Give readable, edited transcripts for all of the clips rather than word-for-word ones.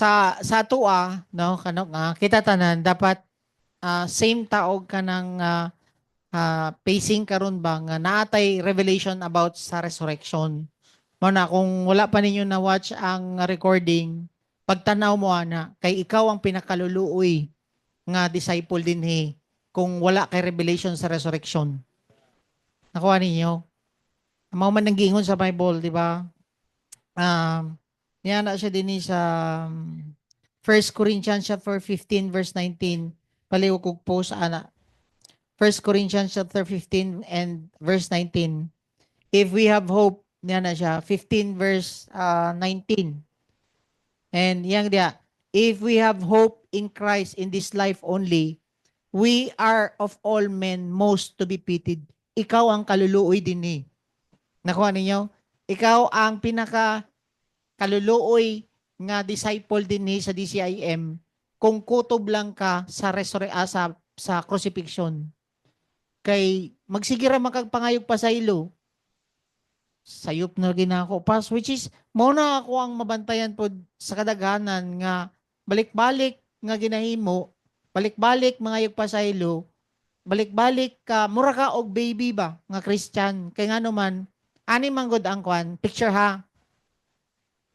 sa tua no kano nga kita tanan dapat same taog ka ng pacing karon ba nga naatay revelation about sa resurrection. Mao na kung wala pa ninyo na watch ang recording, pagtanaw mo ana kay ikaw ang pinakaluluoy nga disciple din kung wala kay revelation sa resurrection. Nakuha ninyo? Mao man nanggingon sa Bible, di ba? Yan na siya din sa 1 Corinthians chapter 15 verse 19. Paliw kog post ana. 1 Corinthians chapter 15 and verse 19. If we have hope, yan na siya, 15 verse 19. And yang dia, if we have hope in Christ in this life only, we are of all men most to be pitied. Ikaw ang kaluluoy din Nakuha ninyo? Ikaw ang pinaka kaluluoy nga disciple din sa DCIM kung kutob lang ka sa sa crucifixion. Kay magsigira makagpangayog pa sa ilo. Sayop na ginako pas, which is muna ako ang mabantayan po sa kadaghanan nga balik-balik nga ginahimo, balik-balik mangayog pa sa ilo, balik-balik ka mura ka og baby ba nga Christian kay nga naman ani manggod ang kwan picture ha.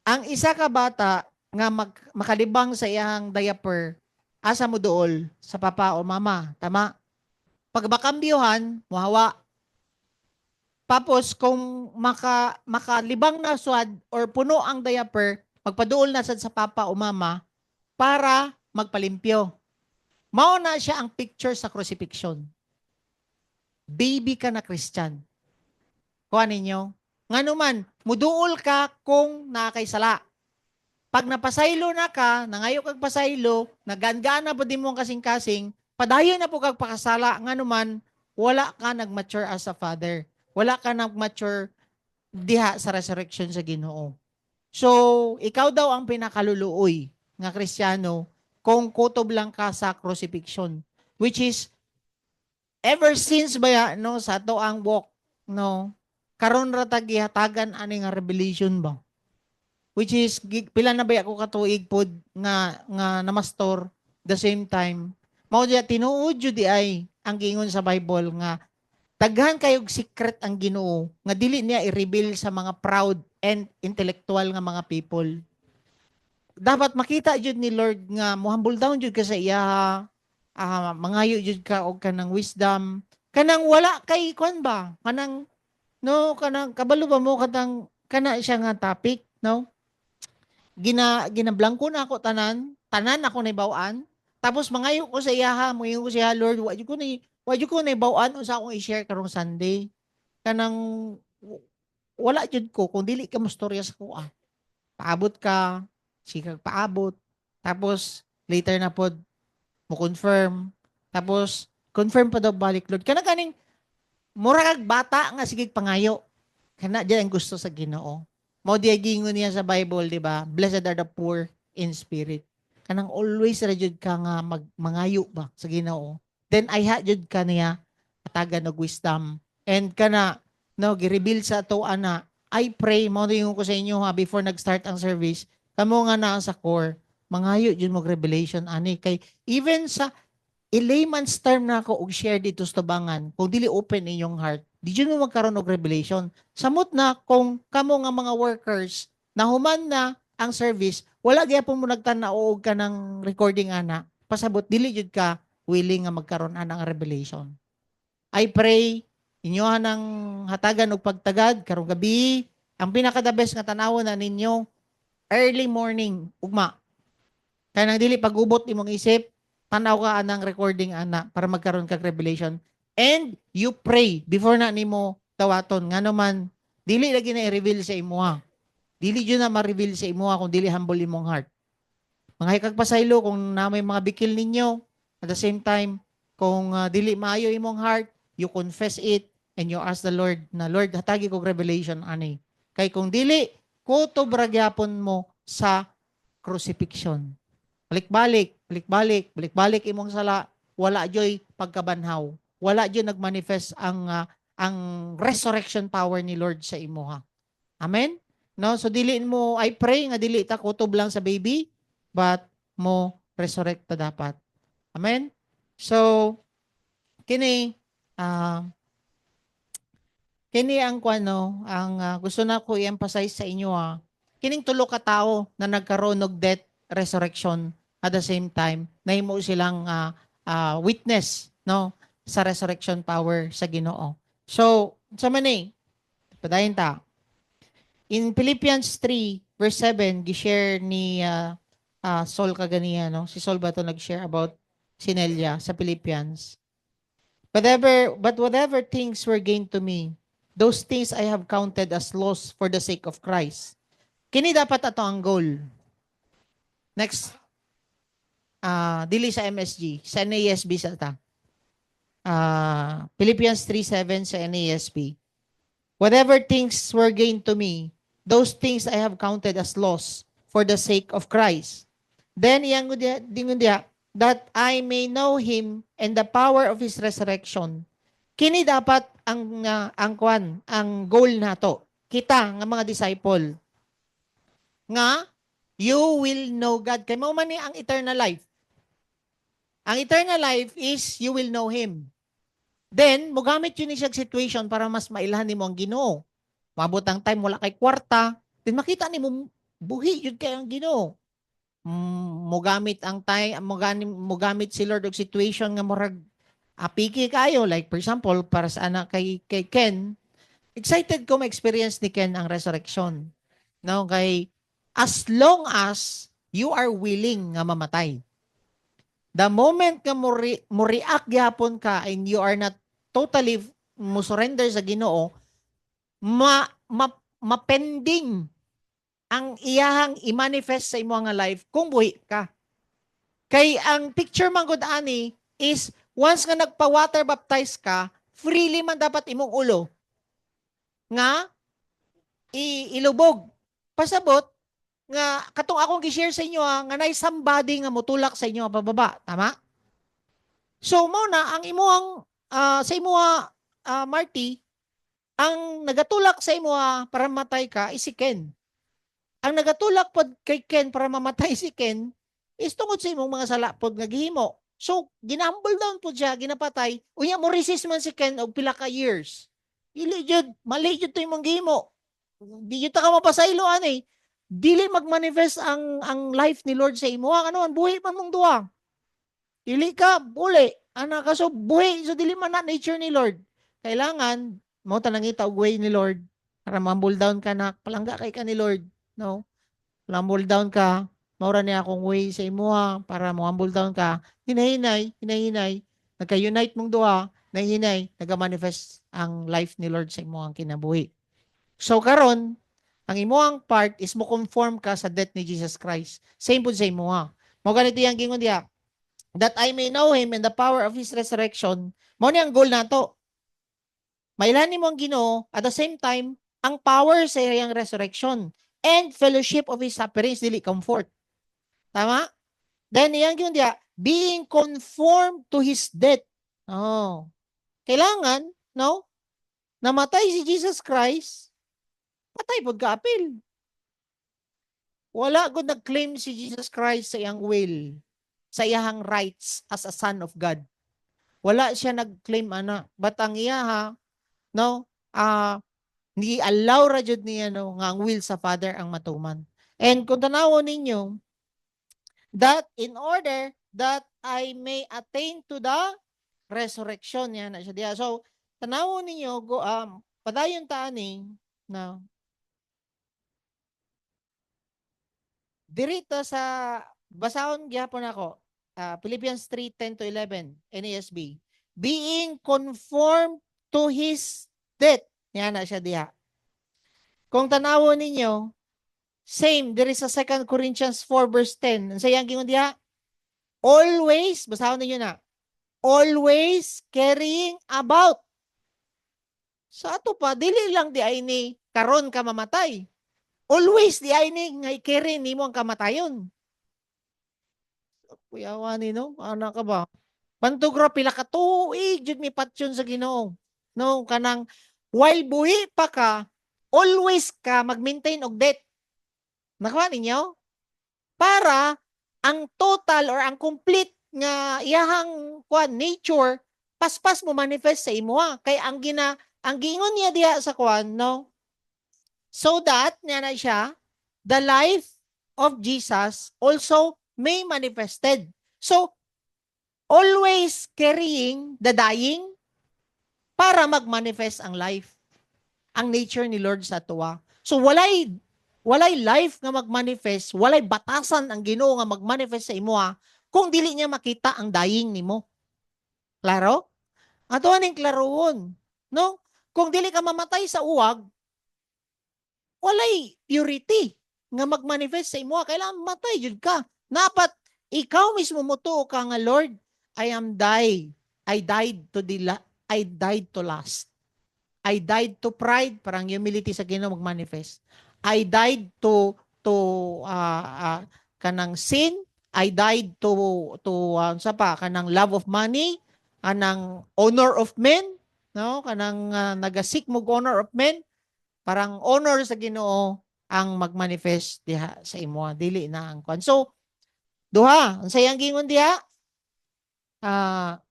Ang isa ka bata nga makalibang sa iyang diaper asa mo duol sa papa o mama, tama? Pag makambyuhan, muhawa. Tapos kung makalibang na swad or puno ang diaper, magpaduol na sad sa papa o mama para magpalimpyo. Mao na siya ang picture sa crucifixion. Baby ka na Christian. Kuha ninyo. Nga naman, muduol ka kung nakay sala. Pag napasaylo na ka, nangayo kag pasaylo, nagangana po din mo kasing-kasing, padayon na po kag pakasala, nga naman, wala ka nag-mature as a father. Wala ka nag-mature diha sa resurrection sa Ginoo. So, ikaw daw ang pinakaluluoy nga Kristiyano kung kutob lang ka sa crucifixion. Which is, ever since ba no, sa to ang walk, no, karon ra tagihatagan ani nga revelation ba? Which is, pila na ba ako katuig pod nga namastor the same time. Mao diya tinuod jud ay ang gingon sa Bible nga daghan kayog secret ang Ginoo nga dili niya i-reveal sa mga proud and intellectual nga mga people. Dapat makita jud ni Lord nga mohumble down jud ka sa iya, mangayo jud ka og kanang wisdom, kanang wala kay kwan ba, kanang no kanang kabalo ba mo katang kana siya nga topic, no? Ginablangko na ako tanan ako naibawaan. Tapos mangayo ko sa iya moingon ko siya, Lord, wa jud ko naibawaan unsa akong i-share karong Sunday. Kanang wala jud ko kung dili ka mostorya sa kuha. Paabot ka, sikag paabot. Tapos later na pod mo confirm. Tapos confirm pa daw balik, Lord. Kana kaning mura kag bata nga sige pangayo. Kana diyan ang gusto sa Ginoo. Mao di gingon niya sa Bible, di ba? Blessed are the poor in spirit. Kanang always ra jud ka nga mangayo ba sa Ginoo. Then I ha jud ka niya atagan og wisdom. And kana no gi-reveal sa to ana. I pray mo yung ko sa inyo before nag-start ang service. Kamo nga na sa core, mangayo jud mo revelation ani kay even sa layman's term na ako og share dito sa tabangan, kung dili open inyong heart, di dyan mo magkaroon og revelation. Samot na kung kamo nga mga workers, nahuman na ang service, wala gyapon mo nagtanaw og ka ng recording ana, pasabot, dili jud ka willing nga magkaroon anang revelation. I pray, inyohan ng hatagan og pagtagad, karong gabi, ang pinaka-the best nga tanawon na ninyo, early morning, ugma. Kaya nang dili pag-ubot imong isip, tanaw ka anang recording ana para magkaroon kag revelation. And you pray before na nimo tawaton nga naman dili lagi na i-reveal sa imuha. Dili jud na ma-reveal sa imuha kung dili humble imong heart. Mga kag pasaylo kung na may mga bikil ninyo at the same time kung dili maayo imong heart, you confess it and you ask the Lord na Lord hatagi kog revelation ani. Kay kung dili kutob ra gyapon mo sa crucifixion. Balik-balik imong sala, wala joy pagkabanhaw. Wala joy nagmanifest ang resurrection power ni Lord sa imuha. Amen? No, so dili mo I pray nga dili ta kutob lang sa baby, but mo resurrecta dapat. Amen? So, kini kini ang kuano, ang gusto na ko i-emphasize sa inyo kining tulo ka tawo na nagkaroon og death resurrection at the same time nahimo silang witness no sa resurrection power sa Ginoo. So, sa mani, padayon ta. In Philippians 3 verse 7 gi-share ni Saul kaganiya no. Si Saul ba to nag-share about Sinelia sa Philippians. But whatever things were gained to me, those things I have counted as loss for the sake of Christ. Kini dapat ato ang goal. Next. Dili sa MSG, sa NASB sa ta. Philippians 3:7 sa NASB. Whatever things were gained to me, those things I have counted as loss for the sake of Christ. Then iyang dingon diha, that I may know Him and the power of His resurrection. Kini dapat ang goal nato. Kita nga mga disciple. Nga, you will know God. Kay mao man ni ang eternal life. Ang eternal life is you will know Him. Then, mugamit yun ni siya situation para mas mailhan ni mo ang Ginoo. Mabot ang time wala kay kwarta, then makita ni mo buhi yun kay ang Ginoo. Mugamit ang time, mugamit si Lord og situation nga murag apiki kayo, like for example para sa anak kay Ken, excited ko ma-experience ni Ken ang resurrection. No, kay as long as you are willing nga mamatay. The moment nga mo react gyapon ka and you are not totally mo surrender sa Ginoo, mapending ang iyahang i-manifest sa imo nga life kung buhi ka. Kay ang picture man gud ani is once nga nagpa-water baptize ka, freely man dapat imong ulo nga ilubog. Pasabot nga katong akong gi-share sa inyo nga nay somebody nga mutulak sa inyo pababa, tama? So mo na ang imuhang sa imuha Marty, ang nagatulak sa imuha para matay ka is si Ken. Ang nagatulak pod kay Ken para mamatay si Ken is tungod sa imong mga sala pod nga gihimo. So ginambol down pod siya, ginapatay. Unya mo resist man si Ken og pila ka years. Dili jud, mali jud to imong gihimo. Di jud ta ka mapasaylo ani. Dili magmanifest ang life ni Lord sa imo. Ano man buhi man mong duwa. Dili ka buli. Ana ka so buhi so dili man na nature ni Lord. Kailangan mo tanangita og way ni Lord para humble down ka na palangga kay ka ni Lord. No? Humble down ka, maura niya akong way sa imuha para mo humble down ka. Hinahinay, nagka-unite mong duha, nahinay, nag-manifest ang life ni Lord sa imuhang kinabuhi. So karon, ang imuhang part is mo conform ka sa death ni Jesus Christ. Same po sa imuha. Mo ganito yung gingon diya, that I may know Him and the power of His resurrection. Mo ni ang goal nato. Mailan mo ang Ginoo at the same time ang power sa iyang resurrection and fellowship of His sufferings, dili comfort. Tama? Then iyang yun diya, being conformed to His death. Oh. Kailangan, no? Namatay si Jesus Christ, patay pod ka apil. Wala gud nag-claim si Jesus Christ sa iyang will, sa iyang rights as a son of God. Wala siya nag-claim ana, but ang iya no, ni allow ra jud niya no nga ang will sa Father ang matuman. And kung tanawon ninyo that in order that I may attain to the resurrection yan na siya diya. So tanawon ninyo padayon ta ani na dirito sa basahon gyapon ako Philippians 3:10-11 NASB, being conformed to His death. Yan na siya diha. Kung tanawon ninyo, same, there is a 2 Corinthians 4 verse 10. Ang sayang gingon diha, always, basahon ninyo na, always carrying about. Sa ato pa, dili lang di ay ni karon ka mamatay. Always di ay ni nga carry nimo ang kamatayon. Kuyawa ni no, ana ka ba? Pantugra pila ka tuig jud mi patyon sa Ginoo. No, kanang while buhi pa ka, always ka mag-maintain og debt. Nakuha ninyo? Para ang total or ang complete nga iyahang kwan nature paspas mo manifest sa imo kay ang giingon niya diha sa kwan no, so that niya na siya the life of Jesus also may manifested. So always carrying the dying para mag-manifest ang life, ang nature ni Lord sa tuwa. So walay life nga mag-manifest, walay batasan ang Ginoo nga mag-manifest sa imo kung dili niya makita ang dying nimo. Klaro? Ato aning klaroon, no? Kung dili ka mamatay sa uwag, walay purity nga mag-manifest sa imo. Kailangan matay jud ka. Dapat ikaw mismo motuo ka nga, Lord, I am die. I died to lust. I died to pride, parang humility sa Ginoo mag-manifest. I died to kanang sin. I died to sa pa kanang love of money, kanang honor of men, no? Kanang nagasik mo honor of men, parang honor sa Ginoo ang mag-manifest diha sa imo, dili na ang kwan. So duha, ang sayang gingon diha,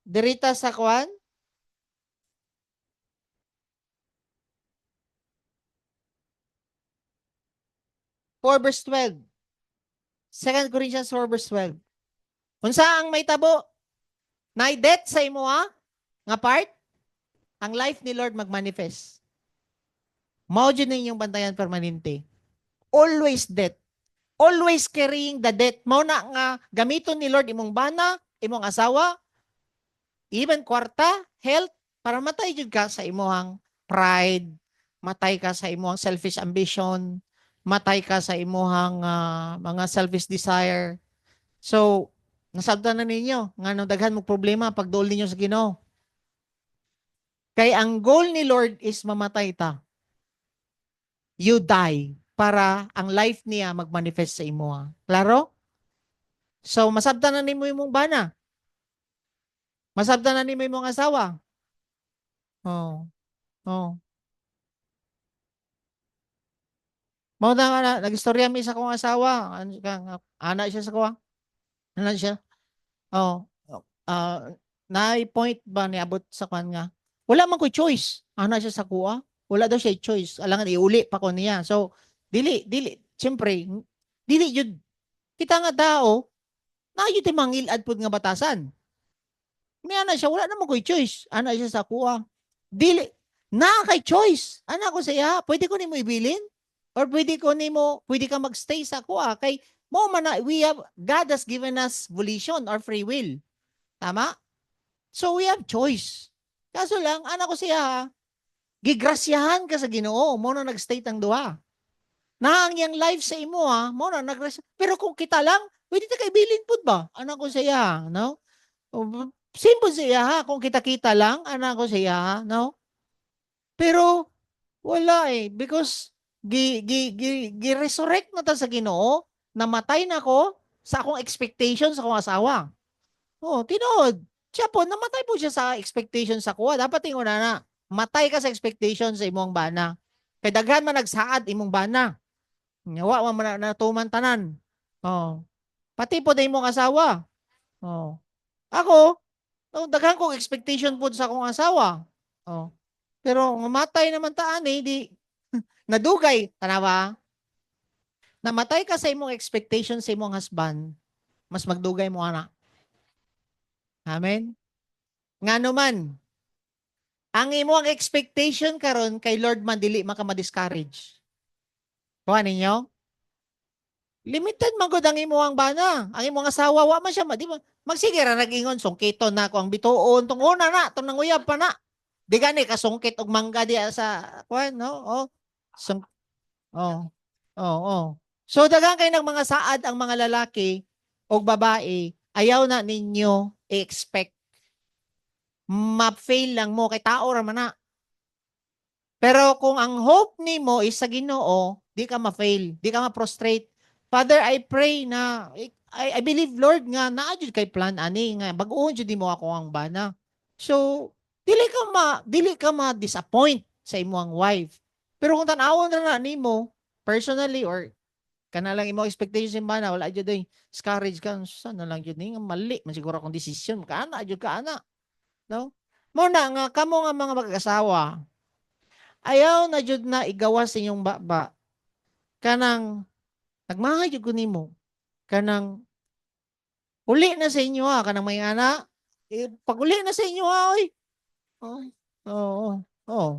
dirita sa kwan, 4 verse 12. 2 Corinthians 4 verse 12. Unsa ang may tabo? Nay death sa imo nga part, ang life ni Lord mag-manifest. Mao jud ninyong bantayan permanente. Always death. Always carrying the death. Mao na nga gamiton ni Lord imong bana, imong asawa, even kwarta, health, para matay jud ka sa imong pride, matay ka sa imong selfish ambition, matay ka sa imong mga selfish desire. So, nasabtan na ninyo nga nang daghan mo problema pag duol ninyo sa Ginoo. Kay ang goal ni Lord is mamatay ta. You die para ang life niya mag-manifest sa imo. Klaro? So, masabtan na nimo imong bana. Masabtan na nimo imong asawa. Oh. Oh. Mao na nga nagistorya mi sa kong asawa. Ana siya sa kuha. Ana siya. Oh. Na point ba niabot sa kan nga. Wala man ko choice. Ana siya sa kuha. Wala daw siya choice. Alangan iuli pa ko niya. So dili siyempre dili jud kita nga tao na yun mangilad pud nga batasan. May ana siya wala naman ko choice. Ana siya sa kuha. Dili na kay choice. Ana ko siya, pwede ko nimo ibilin or pwede ka magstay sa kuha kay mo man na God has given us volition or free will. Tama? So we have choice. Kaso lang, anak ko siya, gigrasyahan ka sa Ginoo, mo na nag-state ang duha. Na ang yang life sa imo mo na naggrasya. Pero kung kita lang, pwede ta kay bilin pud ba? Anak ko siya, no? Simple siya kung kita-kita lang, anak ko siya, no? Pero wala because gi-resurrect na ta sa Ginoo, namatay na ko sa akong expectation sa akong asawa. Oh, tinuod. Siya po, namatay po siya sa expectation sa kuha. Dapat tingnan na, matay ka sa expectation sa imong bana. Kay daghan man nagsaad imong bana. Wa man natuman tanan. Oh. Pati po na imong asawa. Oh. Ako, daghan kong expectation po sa akong asawa. Oh. Pero mamatay naman taan di nadugay, tanawa. Namatay ka sa imong expectation sa imong husband, mas magdugay mo anak. Amen. Ngano man, ang imong expectation karon kay Lord man dili maka ma-discourage. Kuha ninyo? Limited man gud ang imong bana. Ang imong asawa wa man siya di ba? Magsige ra nagingon sungkiton na ko ang bituon tong una na tong nanguyab pa na. Di gani kasungkit og mangga diya sa kuan no? Oh. Oh. Oh, oh. So daghang kay ng mga saad ang mga lalaki o babae, ayaw na ninyo i-expect. Ma-fail lang mo kay tao ra man na. Pero kung ang hope nimo is sa Ginoo, di ka ma-fail, di ka ma-prostrate. Father, I pray na I believe Lord nga naa jud kay plan ani nga bag-oon jud mo ako ang bana. So dili ka ma-disappoint sa imong wife. Pero kung tan-awon na nimo personally or kana lang imo expectation sa imana, wala jud doy discourage ka, sana lang jud ni nga mali man siguro akong desisyon, kana jud ka ana, no? Mo na nga kamo nga mga mag-asawa, ayaw na jud na igawas sa inyong baba kanang nagmahay jud ko nimo, kanang uli na sa inyo ha, kanang may ana, pag uli na sa inyo ha, oy. Oh, oo, oo.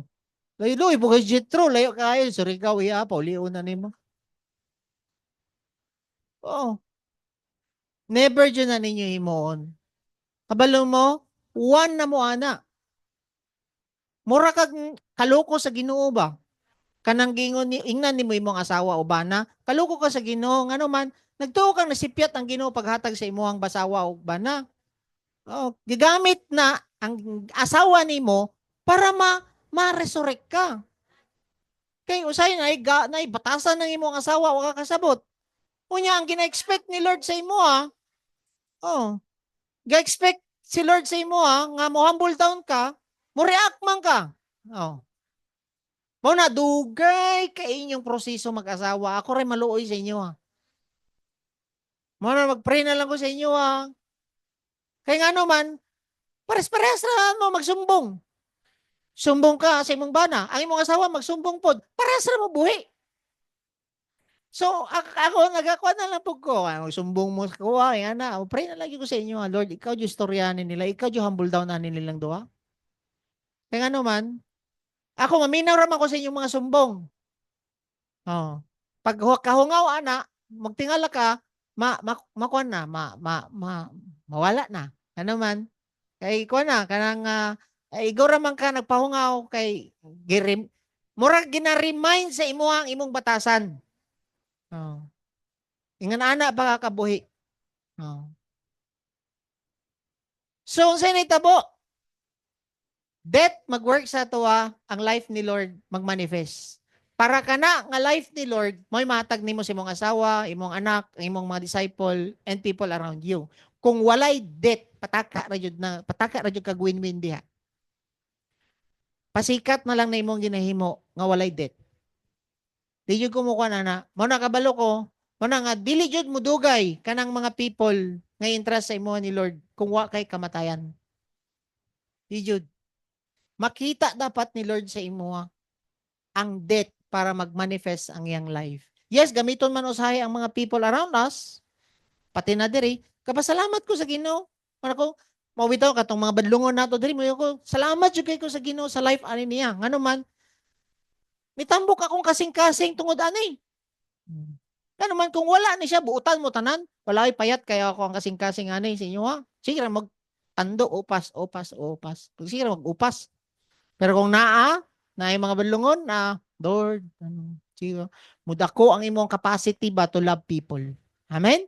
Layo-layo, bukas Jethro, layo kayo, Surigao, iya pa, uliun na nimo. Oo. Never dyan na ninyo himoon. Kabalo mo, one na mo ana. Mura kag kaloko sa Ginoo ba? Kanang gingon ni ingnan nimo imong asawa o bana, kaloko ka sa Ginoo ngano man nagtuo kang nasipyat ang Ginoo paghatag sa imong basawa o bana. Oh, gigamit na ang asawa nimo para ma-resurrect ka. Kay usay na batasan ng imong asawa o kakasabot. Unya ang gina-expect ni Lord sa imo ha. Oh, ga-expect si Lord sa imo ha nga mo humble down ka, mo react man ka. Oh. Mo na dugay kay inyong proseso mag-asawa. Ako rin maluoy sa inyo ha. Mo na mag-pray na lang ko sa inyo ha. Kay nga naman, pares-pares na mo magsumbong. Sumbong ka sa imong bana. Ang imong asawa magsumbong pod. Pares na mo buhi. So, ako, nagakuha na lang po ko. Magsumbong mo sa kuha. Yan na. Pray na lagi ko sa inyo ha. Lord, ikaw yung storyanin nila. Ikaw yung humble down na nilang doha. Kaya nga naman, ako maminaw raman ko sa inyong mga sumbong. Oh. Pag kahungaw ana, magtingala ka, makuan na, mawala na. Ano man? Kay kuan na kanang igor man ka nagpahungaw kay girim murag gina-remind sa imuhang imong batasan. Oh. Ingan ana ba kabuhi? Oh. So unsay nitabo? Death mag-work sa tuwa ang life ni Lord magmanifest. Para kana nga life ni Lord, mo'y matag nimo sa imong asawa, imong anak, imong mga disciple, and people around you. Kung walay death, pataka ra jud kag win-win diha. Pasikat na lang na imong ginahimo nga walay death. Di jud ko mo na, mo nakabalo ko, mo na nga dili jud mo dugay kanang mga people nga interest sa imo ni Lord kung wa kay kamatayan. Di jud. Makita dapat ni Lord sa imo ang death para mag-manifest ang iyang life. Yes, gamiton man usahay ang mga people around us, pati na diri, kapasalamat ko sa Ginoo. Para ko, mawitaw katong mga badlungon nato diri mo ko, salamat jud kay ko sa Ginoo sa life ani niya. Ngano man, mitambok akong kasing-kasing tungod ani. Ngano man kung wala ni siya, buutan mo tanan. Walay payat kaya ako ang kasing-kasing ani sa inyo ha. Sige ra magtando, upas. Sige ra mag-upas. Pero kung na yung mga balungon na, Lord, mudako ang imong capacity ba to love people. Amen?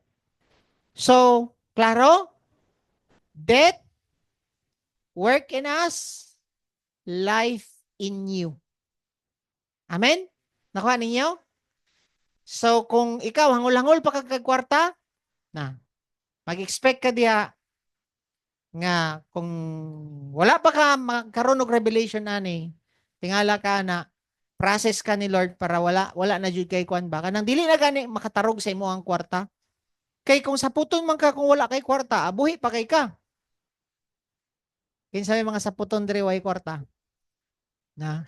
So, klaro? Death, work in us, life in you. Amen? Nakuha ninyo? So, kung ikaw, hangul-hangul pa kagkwarta, mag-expect ka diya nga kung wala pa ka magkaroon og revelation ani, tingala ka na process ka ni Lord para wala na jud kay kuan ba kanang dili na gani makatarog sa imong kwarta. Kay kung saputon man ka kung wala kay kwarta, abuhi pa kay ka. Kinsa may mga saputon diri way kwarta? Na.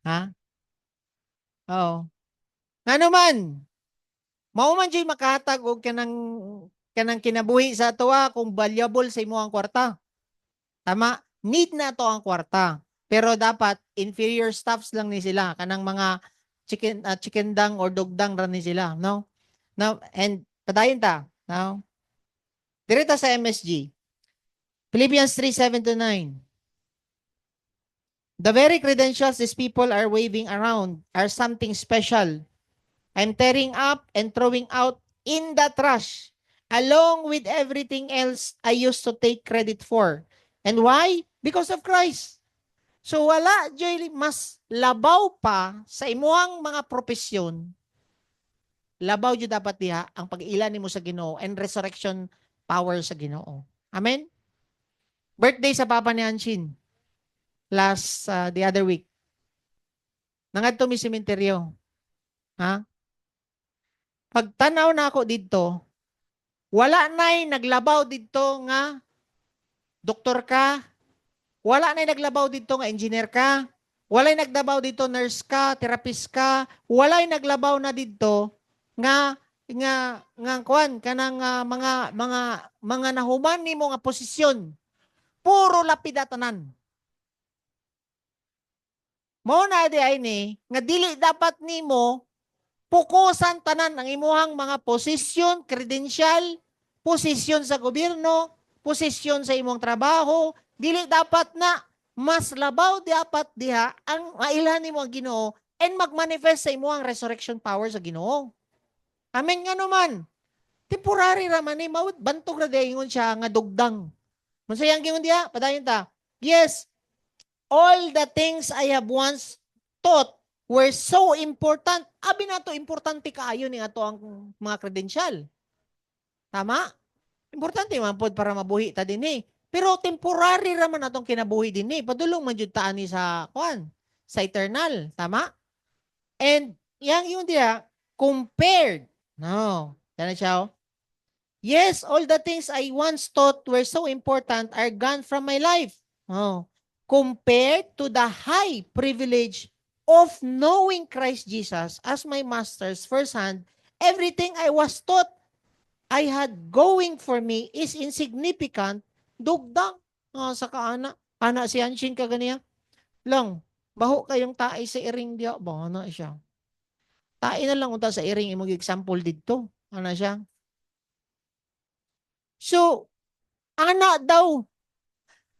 Ha? Oo. Ngano man? Mao man jud makahatag og kanang kinabuhi sa tuwa kung valuable sa imong kwarta. Tama? Need na to ang kwarta. Pero dapat inferior staffs lang ni sila kanang mga chickendang or dogdang ra ni sila, no? Now, and padayon ta, no? Direta sa MSG. Philippians 3:7-9. The very credentials these people are waving around are something special. I'm tearing up and throwing out in the trash along with everything else I used to take credit for. And why? Because of Christ. So wala joy mas labaw pa sa imuhang mga propesyon. Labaw jud dapat diha ang pag-ila nimo sa Ginoo and resurrection power sa Ginoo. Amen. Birthday sa papa ni Anshin last the other week. Nangadto mi sementeryo. Ha? pagtanaw na ako dito, wala na'y naglabaw dito nga doktor ka, wala na'y naglabaw dito nga engineer ka, wala'y naglabaw dito nurse ka, therapist ka, wala'y naglabaw na dito nga kuan kanang mga nahuman nimo nga posisyon. Puro lapidatanan. Mao na di ay ni nga dili dapat nimo pukusan tanan ang imuhang mga posisyon, credential, posisyon sa gobyerno, posisyon sa imong trabaho, dili dapat na mas labaw dapat diha ang mailhan nimo ang Ginoo and magmanifest sa imuhang resurrection power sa Ginoo. Amen nga naman. Temporary raman ni mawud bantog ra ingon siya nga dugdang. Mansayang gingon diha, padayon ta. Yes, all the things I have once taught were so important. Abi na to, importante kaayo ni ato ang mga credential. Tama? Importante man pod para mabuhi ta dinhi. Pero temporary raman atong kinabuhi dinhi. Padulong man jud ta ani sa kuan, sa eternal. Tama? And yang yun diya, compared. No. Yan siya. Yes, all the things I once thought were so important are gone from my life. Oh. Compared to the high privilege of knowing Christ Jesus as my master's firsthand, everything I was taught I had going for me is insignificant. Dugdang. Sa kaana. Ana si Anshin ka ganiya. Lang, baho kayong tae sa iring diya. Baho na siya. Tae na lang unta sa iring imong example dito. Ana siya. So, ana daw.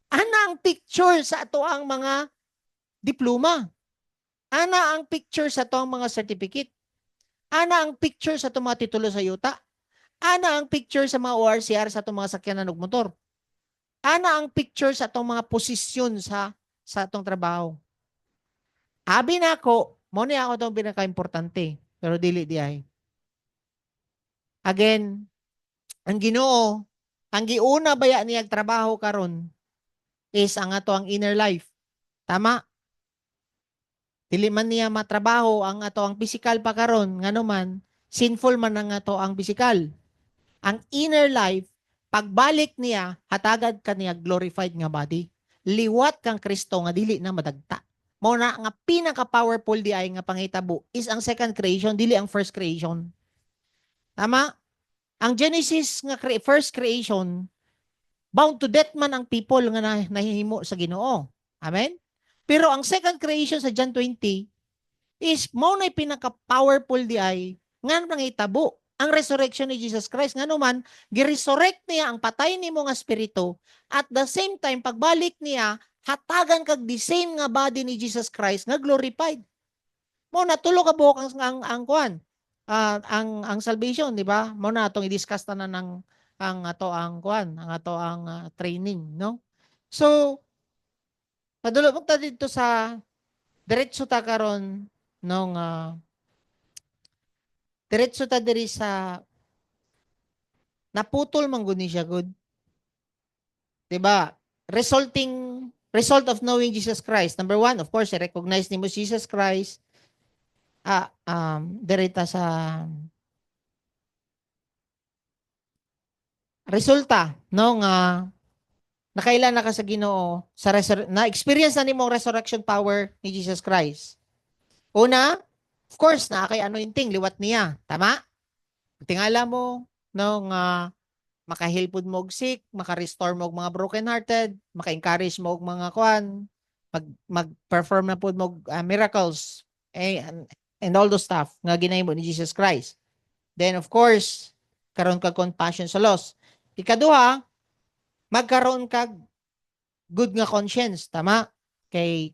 Ana ang picture sa ato ang mga diploma. Ana ang picture sa ato ang mga certificate. Ana ang picture sa ato mga titulo sa yuta. Ana ang picture sa mga ORCR sa ato mga sakyanan ug motor. Ana ang picture sa atong mga posisyon sa atong trabaho. Abi na ako, mo ni ako itong pinaka-importante. Pero dili di ay. Again, ang Ginoo, ang giuna baya niyag trabaho karon is ang ato ang inner life. Tama? Dili man niya matrabaho ang ato ang physical pa karon, ngano man, sinful man ang ato ang physical. Ang inner life, pagbalik niya, hatagad ka niya glorified nga body. Liwat kang Kristo nga dili na madagta. Mao na nga pinaka-powerful di ay nga pangitabo is ang second creation, dili ang first creation. Tama? Ang Genesis nga first creation, bound to death man ang people nga nahihimo sa Ginoo. Amen? Pero ang second creation sa John 20 is mao na pinaka-powerful di ay nga nangitabo ang resurrection ni Jesus Christ. Nga naman, gi-resurrect niya ang patay nimo nga spirito at the same time pagbalik niya hatagan kag the same nga body ni Jesus Christ nga glorified. Mo na tulo ka buok ang kuan. Ang salvation, di ba? Mo na atong i-discuss ta na ng ang ato ang kuan, ang ato ang training, no? So padulo mo ta dito sa diretso ta karon nung diretso ta diri sa naputol man gud ni siya good. 'Di ba? Result of knowing Jesus Christ. Number 1, of course, i-recognize nimo Jesus Christ. Direta sa resulta no nga nakaila na ka sa Ginoo sa na-experience na nimo ang resurrection power ni Jesus Christ. Una, of course, na kay anointing liwat niya, tama? Tingala mo no nga makahilpod mo og sick, maka-restore mo og mga broken-hearted, maka-encourage mo og mga kuan, mag-perform na pud mo miracles, and all those stuff nga ginahimo ni Jesus Christ. Then of course, karon ka compassion sa loss. Ikaduha, magkaroon kag good nga conscience, tama? Kay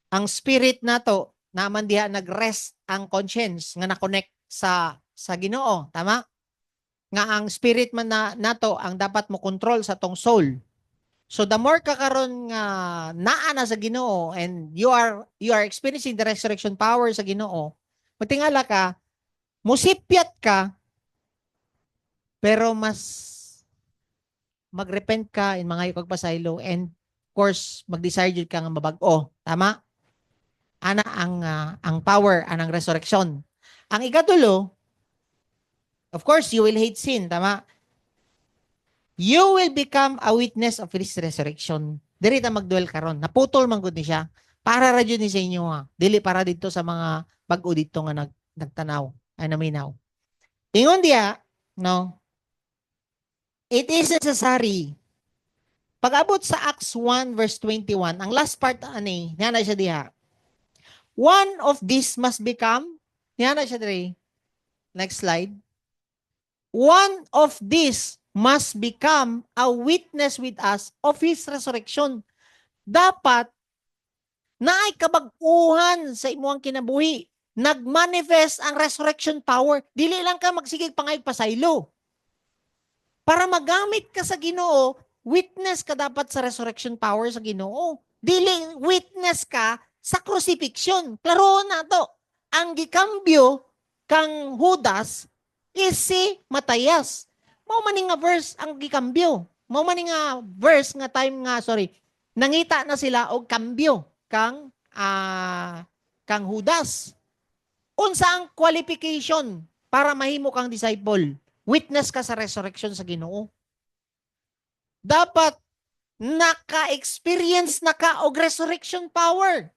ang spirit nato naman diha nag-rest ang conscience nga na-connect sa Ginoo, tama? Nga ang spirit man nato ang dapat mo control sa tong soul. So the more ka karon nga naa na sa Ginoo and you are experiencing the resurrection power sa Ginoo, matingala ka, musipyat ka, pero mas magrepent ka in mga pagpasaylo and of course mag-desire jud ka nga mabag-o, tama? Ana ang power anang resurrection. Ang ikatulo, of course, you will hate sin, tama? You will become a witness of His resurrection. Diri ta magduel karon. Naputol man gud ni siya. Para ra jud ni sa inyo ha. Dili para dito sa mga bag-o dito nga nagtanaw, ay naminaw. Ingon diya, no? It is necessary. Pag-abot sa Acts 1 verse 21, ang last part ani, niya na siya diha. One of these must become, niya na siya diri. Next slide. One of these must become a witness with us of His resurrection. Dapat naay kabag-uhan sa imuang kinabuhi. Nagmanifest ang resurrection power. Dili lang ka magsigig pangay pasaylo. Para magamit ka sa Ginoo, witness ka dapat sa resurrection power sa Ginoo. Dili witness ka sa crucifixion. Klaro na to. Ang gikambyo kang Judas is si Matayas. Mao man nga verse ang gikambyo. Mao man nga verse nga time nga nangita na sila og kambyo kang Judas. Unsa ang qualification para mahimo kang disciple? Witness ka sa resurrection sa Ginoo. Dapat naka-experience na ka og resurrection power.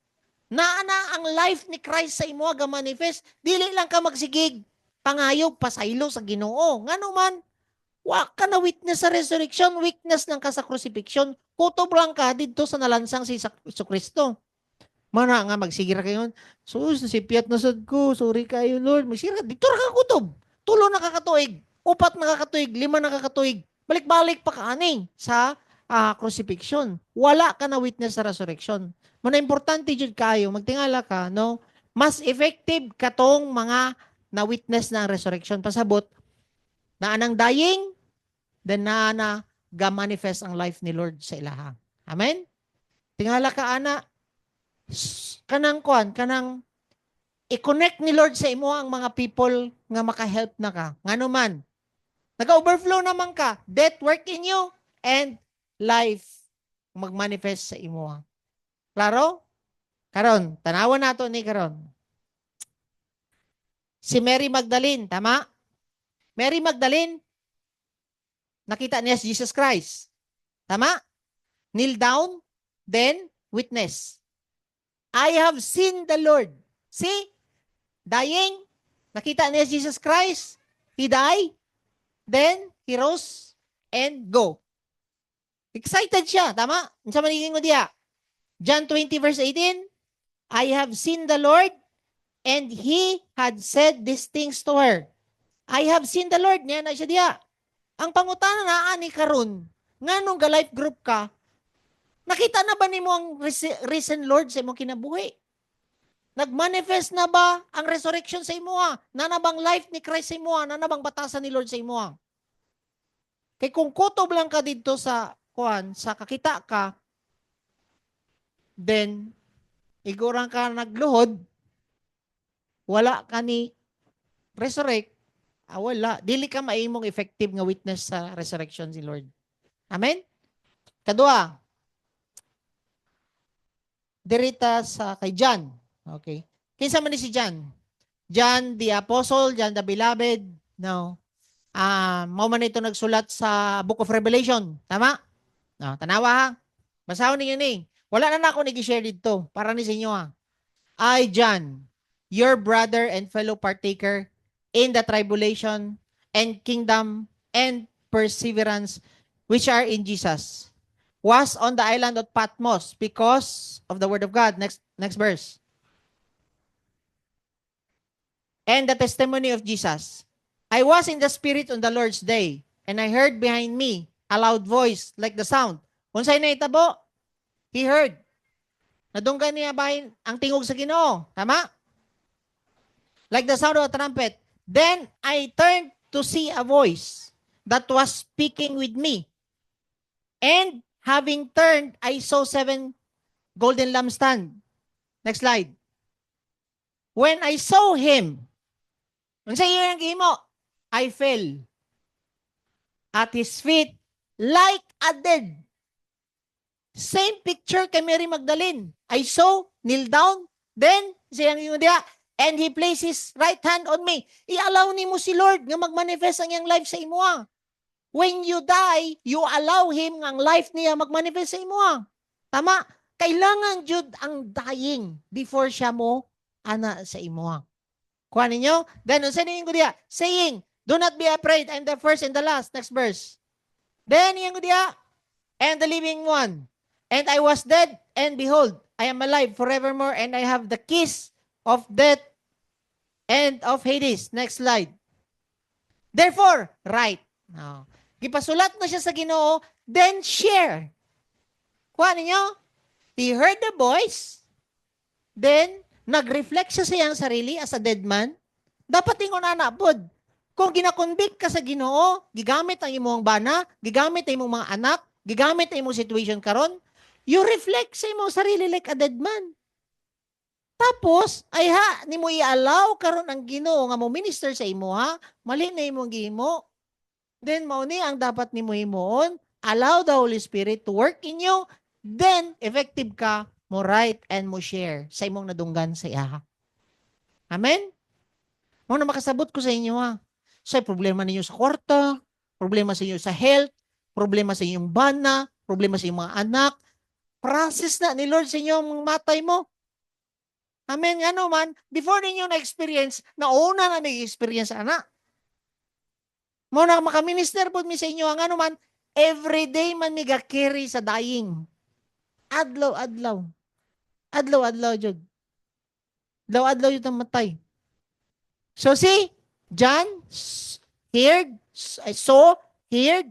Naana ang life ni Christ sa imo ga manifest. Dili lang ka magsigig pangayog pasaylo sa Ginoo. Ngano man, wa ka na witness sa resurrection, witness lang ka sa crucifixion. Kutob lang ka dito sa nalansang si Kristo. Mana nga magsigir kayo. Sus, nasipiat na sad ko. Sorry kayo, Lord. Magsigir ka. Dito ra ka kutob. 3 na kakatuig. 4 na kakatuig. 5 na kakatuig. Balik-balik pa ka aning sa crucifixion. Wala ka na witness sa resurrection. Mana importante jud kayo, magtingala ka, no? Mas effective katong mga na witness ng resurrection. Pasabot, na anang dying, then na ga-manifest ang life ni Lord sa ilaha. Amen? Tingala ka, ana, kanang i-connect ni Lord sa imo ang mga people nga maka-help na ka. Ngano man, nag-overflow naman ka, death work in you, and life mag-manifest sa imo. Klaro? Karon, tanawan nato ni karon. Si Mary Magdalene, tama? Mary Magdalene, nakita niya si Jesus Christ. Tama? Kneel down, then witness. I have seen the Lord. See? Dying, nakita niya si Jesus Christ. He died, then He rose and go. Excited siya, tama? Sa maniging mo diya. John 20 verse 18, I have seen the Lord, and He had said these things to her. I have seen the Lord, niya na siya diya. Ang pangutana na ani karon, nganong ga life group ka, nakita na ba nimo ang risen Lord sa imong kinabuhi? Nagmanifest na ba ang resurrection sa imuha? Nanabang life ni Christ sa imuha? Nanabang batasan ni Lord sa imuha? Kay kung kutob lang ka dito sa kakita ka, then igurang ka nagluhod, wala ka ni resurrect, wala. Dili ka maimong effective nga witness sa resurrection si Lord. Amen? Kadua, dirita sa kay John. Okay. Kinsa man ni si John? John the Apostle, John the Beloved. No. Mao man ito nagsulat sa Book of Revelation. Tama? No, tanawa ha. Basahon ninyo ni. Wala na ako nag-share dito para ni sa inyo ha. I, John, your brother and fellow partaker in the tribulation and kingdom and perseverance which are in Jesus, was on the island of Patmos because of the word of God. Next verse. And the testimony of Jesus. I was in the Spirit on the Lord's day, and I heard behind me a loud voice like the sound. Unsay na itabo? He heard. Nadunggan niya bahin ang tingog sa Ginoo. Tama? Like the sound of a trumpet. Then I turned to see a voice that was speaking with me. And having turned, I saw 7 golden lampstands. Next slide. When I saw him, ang sa iyo ng gimo, I fell at his feet like a dead. Same picture kay Mary Magdalene. I saw, kneel down, then, siyang yung diya, and He placed His right hand on me. I-allow ni mo si Lord nga mag-manifest ang iyang life sa imo. When you die, you allow Him nga ang life niya mag-manifest sa imo. Tama? Kailangan jud ang dying before siya mo ana sa imo. Kuha ninyo? Then, unsa ninyo ko diya? Saying, do not be afraid. I'm the first and the last. Next verse. Then, yan ko diya. And the living one. And I was dead, and behold, I am alive forevermore, and I have the keys of death and of Hades. Next slide. Therefore, write. No. Gipasulat na siya sa Ginoo, then share. Kuha ninyo? He heard the voice, then nag-reflect siya sa iyang sarili as a dead man. Dapat ingon ana pod. Kung ginakonvict ka sa Ginoo, gigamit ang imong bana, gigamit ang imong mga anak, gigamit ang imong situation karon, you reflect sa imong sarili like a dead man. Tapos, ay ha, nimo i-allow karon ang Ginoo nga mo minister sa imo ha, mali na imong gihimo. Then, mao ni ang dapat nimo himuon, allow the Holy Spirit to work in you, then, effective ka, mo write and mo share sa imong nadunggan sa iya. Amen? Mo na makasabot ko sa inyo ha. So, problema ninyo sa kwarta, problema sa inyo sa health, problema sa inyong bana, problema sa inyong mga anak, process na ni Lord sa inyong matay mo. Amen. Ano man, before ninyo na-experience, nauna na nag-experience anak. Mo na makaminister po mi sa inyo, ang ano man, everyday man mi ga-carry sa dying. Adlaw-adlaw. Adlaw-adlaw, Jud. Adlaw-adlaw yung tamatay. So see, John heard, saw, heard,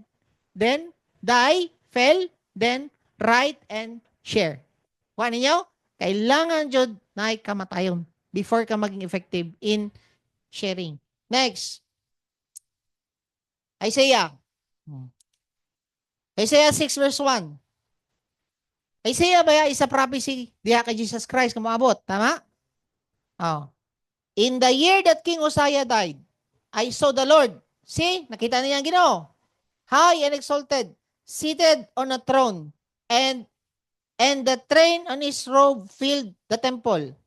then die, fell, then write and share. Kuha ninyo? Kailangan Jud na kamatayon before ka maging effective in sharing. Next. Isaiah. Isaiah 6 verse 1. Isaiah ba isa prophecy diha kay Jesus Christ kung maabot? Tama? Oh. In the year that King Uzziah died, I saw the Lord. See? Nakita niya ang Ginoo. High and exalted, seated on a throne, and the train on his robe filled the temple.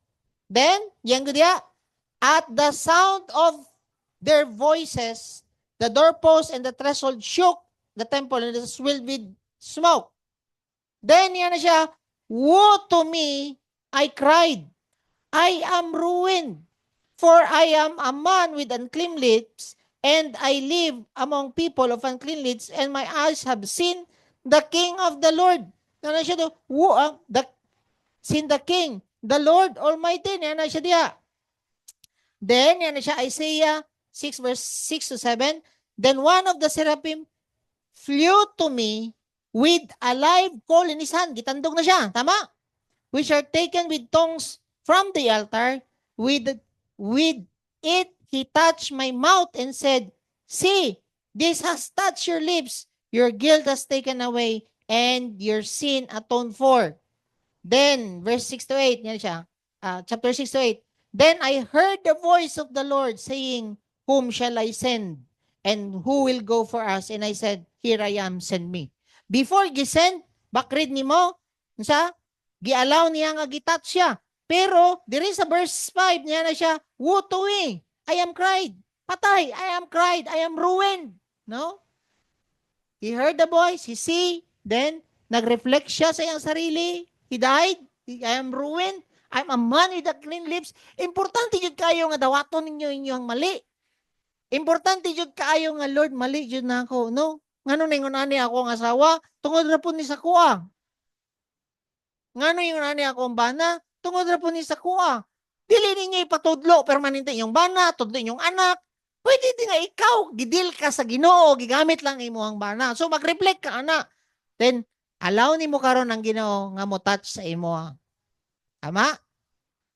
Then, yan diya, at the sound of their voices, the doorpost and the threshold shook the temple and it was filled with smoke. Then, yan na siya, woe to me, I cried, I am ruined, for I am a man with unclean lips, and I live among people of unclean lips, and my eyes have seen the King of the Lord. Yan na siya do, seen the King, the Lord Almighty. Yan na siya diya. Then, yan na siya, Isaiah 6 verse 6 to 7. Then one of the seraphim flew to me with a live coal in his hand. Gitandog na siya. Tama? Which are taken with tongues from the altar. With it, he touched my mouth and said, see, this has touched your lips. Your guilt has taken away and your sin atoned for. Then, verse 6 to 8. Yan siya. Chapter 6 to 8. Then I heard the voice of the Lord saying, whom shall I send? And who will go for us? And I said, here I am, send me. Before gisend, bakrid ni mo, sa gialaw niya nga gitouch siya. Pero, diri sa verse 5 niya na siya, woe to me, I am cried. Patay, I am cried, I am ruined. No? He heard the voice, he see, then, nag-reflect siya sa iyang sarili. He died, I am ruined. I'm a man with a clean lips. Importante yun kayo nga dawaton ninyo inyong mali. Importante jud kaayo nga Lord mali jud na ako no ngano ningon ani ako ang asawa tungod ra pud ni sa kuha ngano ingon ani ako ang bana tungod ra pud ni sa kuha dili ninyo ipatudlo permanente yung bana tudlo inyong anak pwede di nga ikaw gidil ka sa Ginoo gigamit lang imo ang bana so mag-reflect ka ana then allow nimo karon ang Ginoo nga mo touch sa imo tama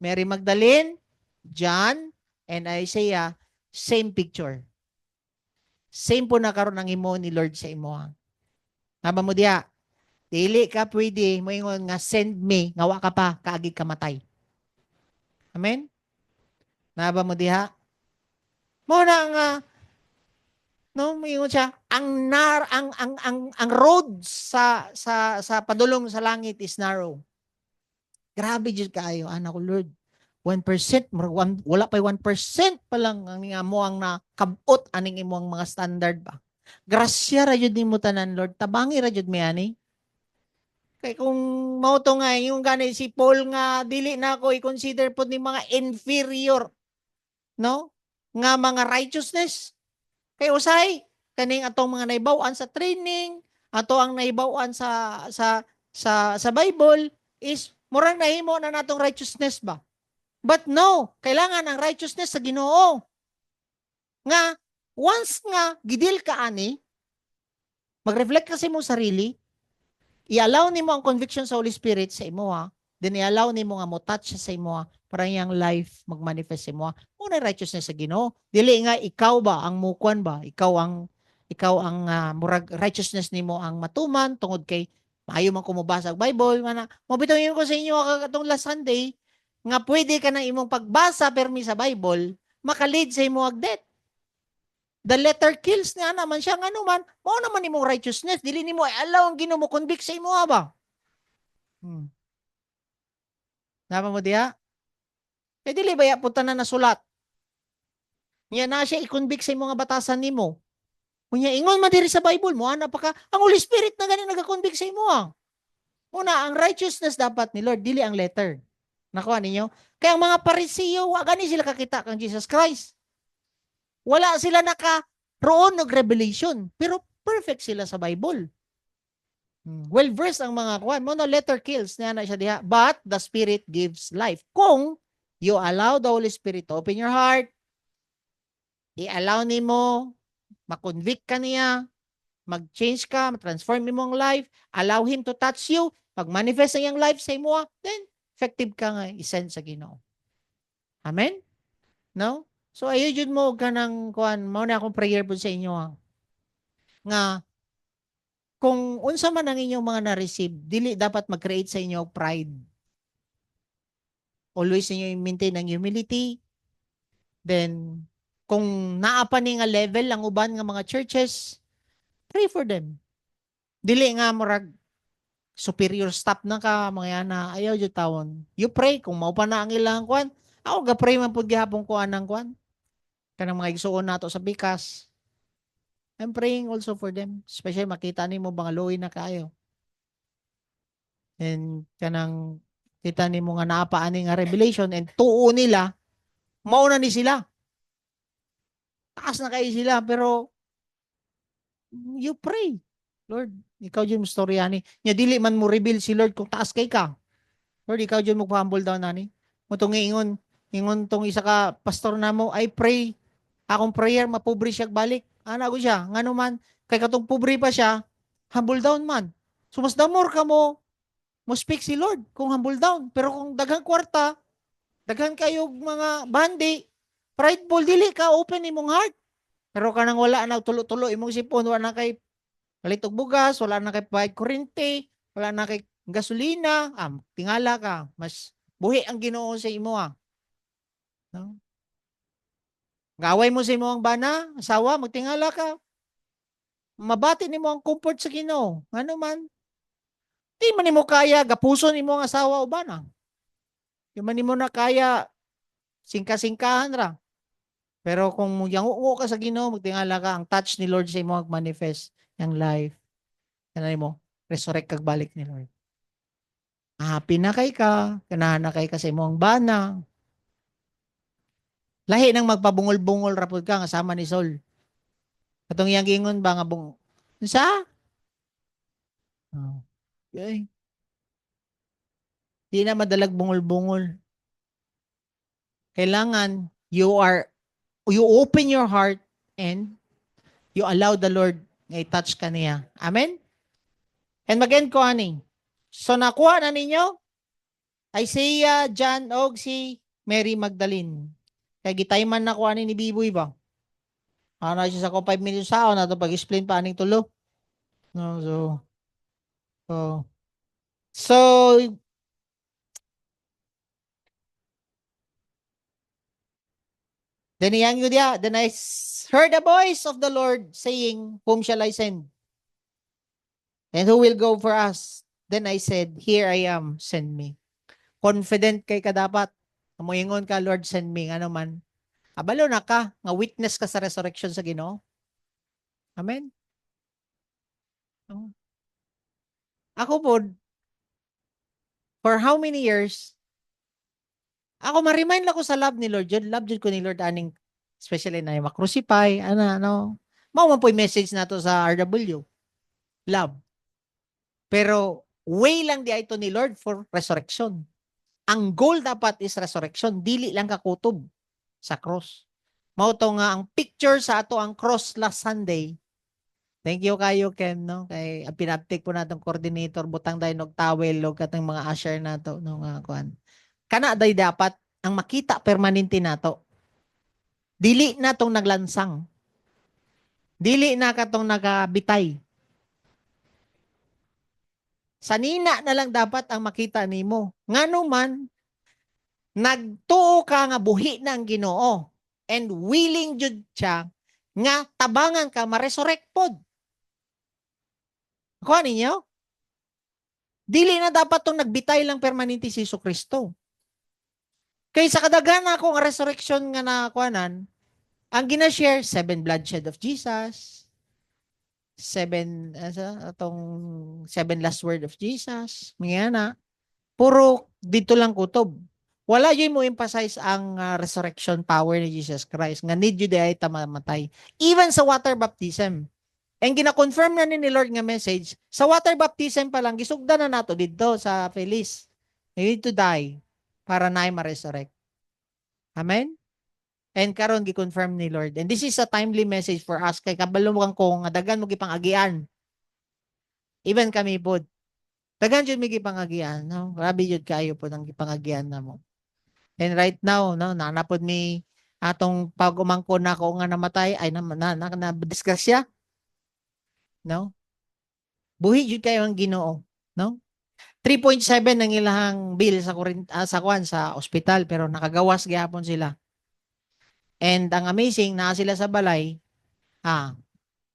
Mary Magdalene John and Isaiah same picture. Same po na karon ang imo ni Lord sa imo. Tama mo diya. Dili ka pwede mo ingon nga send me, nga wa ka pa kaagig kamatay. Amen. Naba mo diha. Mo na nga no moingon siya ang road sa padulong sa langit is narrow. Grabe jud kaayo anak ko Lord. 1%, wala pa 1% pa lang ang amo ang nakabot aning imong mga standard ba. Grasya ra jud nimo tanan Lord, tabangi ra jud mi ani. Kay kung mao to nga yung gani si Paul nga dili na ako i-consider pod ni mga inferior, no? Nga mga righteousness. Kay usay kaning atong mga naibaw-an sa training, ato ang naibaw-an sa Bible is murang nahimo na natong righteousness ba. But no, kailangan ang righteousness sa Ginoo. Nga once nga gidil ka ani, mag-reflect kasi mo sarili, i-allow nimo ang conviction sa Holy Spirit sa imo ha, then i-allow nimo nga mo touch sa imo ha, para yang life magmanifest sa imo ha. Una righteousness sa Ginoo. Dili nga ikaw ba ang mukuan ba? Ikaw ang murag righteousness nimo ang matuman tungod kay maayo man kumubasa og Bible mana. Mabitaw ko sa inyo katong last Sunday nga pwede ka na imong pagbasa permi sa Bible makalid sa imo ag death. The letter kills nga naman siya nga naman, mao naman imong righteousness, dili nimo allow ang Ginoo mo convict sa imo ba? Napa mo diha? Eh dili ba ya punta na nasulat? Nya na siya i-convict sa imo nga batasan nimo. Kunya ingon man diri sa Bible mo ana pa ka, ang Holy Spirit na gani naga-convict sa imo ah. Una, ang righteousness dapat ni Lord, dili ang letter. Nakuha ninyo? Kaya ang mga Parisiyo, wa gani sila kakita kang Jesus Christ. Wala sila roon ng revelation, pero perfect sila sa Bible. Well-versed ang mga kuwan. Mono letter kills na siya diha. But the Spirit gives life. Kung you allow the Holy Spirit to open your heart, i-allow nimo, makonvict ka niya, mag-change ka, ma-transform mo ang life, allow Him to touch you, pag-manifest ang iyang life sa imo, then effective ka nga i-send sa Ginoo. Amen? No? So ayo jud mo kanang kuan, mao na akong prayer po sa inyo nga kung unsa man ang inyong mga na-receive, dili dapat mag-create sa inyo pride. Always ninyo i-maintain ang humility. Then kung naa pa ni nga level ang uban nga mga churches, pray for them. Dili nga murag superior staff na ka mga yana, ayaw jud tawon. You pray kung mao pa na ang ilang kuan. Ako ga pray man pud gihapon kuan ang kuan. Kanang mga igsuon nato sa bikas. I'm praying also for them. Especially makita nimo mga luoy na kayo. And kanang kita nimo nga naapa ani nga revelation and tuo nila mao na ni sila. Taas na kayo sila pero you pray. Lord, ikaw jud mo storyani. Nya dili man mo reveal si Lord kung taas kay ka. Lord, ikaw jud mo humble down nani. Mo tong ingon tong isa ka pastor namo, I pray akong prayer mapobre siya balik. Ana ko siya, ngano man kay katong pobre pa siya, humble down man. So mas damor ka mo speak si Lord kung humble down. Pero kung daghang kwarta, daghan kayo mga bandi, prideful, dili ka open imong heart. Pero kanang wala na tulo-tulo imong sipon, wala na kay palit og bugas, wala na kay bayad kuryente, wala na kay gasolina, tingala ka, mas buhi ang Ginoo sa imo No? Gaway mo sa imo ang bana, asawa, magtingala ka. Mabati nimo ang comfort sa Ginoo. Ano man? Di man nimo kaya gapuson nimo ang asawa o bana. Di man nimo na kaya singka-singkahan ra. Pero kung yanguo ka sa Ginoo, magtingala ka ang touch ni Lord sa imo mag-manifest yang life. Kanay mo, resurrect kag balik ni Lord. Happy na kay ka, kanahan na kay ka sa imong bana. Lahi nang magpabungol-bungol rapod ka nga sama ni Saul. Katong iyang gingon ba nga sa? Okay. Di na madalag bungol-bungol. Kailangan you open your heart and you allow the Lord nga i-touch ka niya. Amen? And mag-end ko ani. So nakuha na ninyo Isaiah, John, og si Mary Magdalene. Kaya gitayman na ko ani ni Biboy ba? Ano siya sa ko 5 minutes sao na to pag-explain pa aning tulo. No, so then I heard the voice of the Lord saying, whom shall I send? And who will go for us? Then I said, here I am, send me. Confident kay ka dapat. Kamuingon ka, Lord, send me, ano man. Abalo na ka, nga witness ka sa resurrection sa Ginoo. Amen? Oh. Ako po, for how many years, ako ma-remind lang ko sa love ni Lord. Yun, love jud ko ni Lord aning, especially na yung crucify, ano. Mao man po yung message na to sa RW. Love. Pero, way lang di ito ni Lord for resurrection. Ang goal dapat is resurrection. Dili lang kakutob sa cross. Mao to nga ang picture sa ato ang cross last Sunday. Thank you kayo, Ken, no? Kay pinaptik po natong coordinator, butang dayon og towel og katong mga usher nato no nga kuan. Kana day dapat ang makita permanente nato. Dili na tong naglansang. Dili na katong nagabitay. Sanina na lang dapat ang makita nimo. Ngano man nagtuo ka nga buhi na ang Ginoo and willing jud siya nga tabangan ka ma-resurrect pod. Kuha ninyo? Dili na dapat tong nagbitay lang permanente si Jesucristo. Kay sa kadaghan ako nga resurrection nga nakuanan, ang gina-share, 7 bloodshed of Jesus, 7 last word of Jesus, mga na, puro dito lang kutob. Wala yun mo emphasize ang resurrection power ni Jesus Christ, nga need yun ay tamamatay. Even sa water baptism, and gina-confirm na ni Lord nga message, sa water baptism pa lang, gisugda na nato dito sa Feliz. You need to die para na ma-resurrect. Amen? And karon gi-confirm ni Lord. And this is a timely message for us kay kabalo mo ko nga daghan mo gipangagian. Even kami pod. Daghan jud mi gipangagian, no? Grabe jud kayo pod ang gipangagian namo. And right now, no, nanapod mi atong pag-umangkon nako nga namatay ay na disgrasya. No? Buhi jud kayo ang Ginoo, no? 3.7 ang ilahang bill sa kwan sa ospital pero nakagawas gyapon sila. And ang amazing na sila sa balay,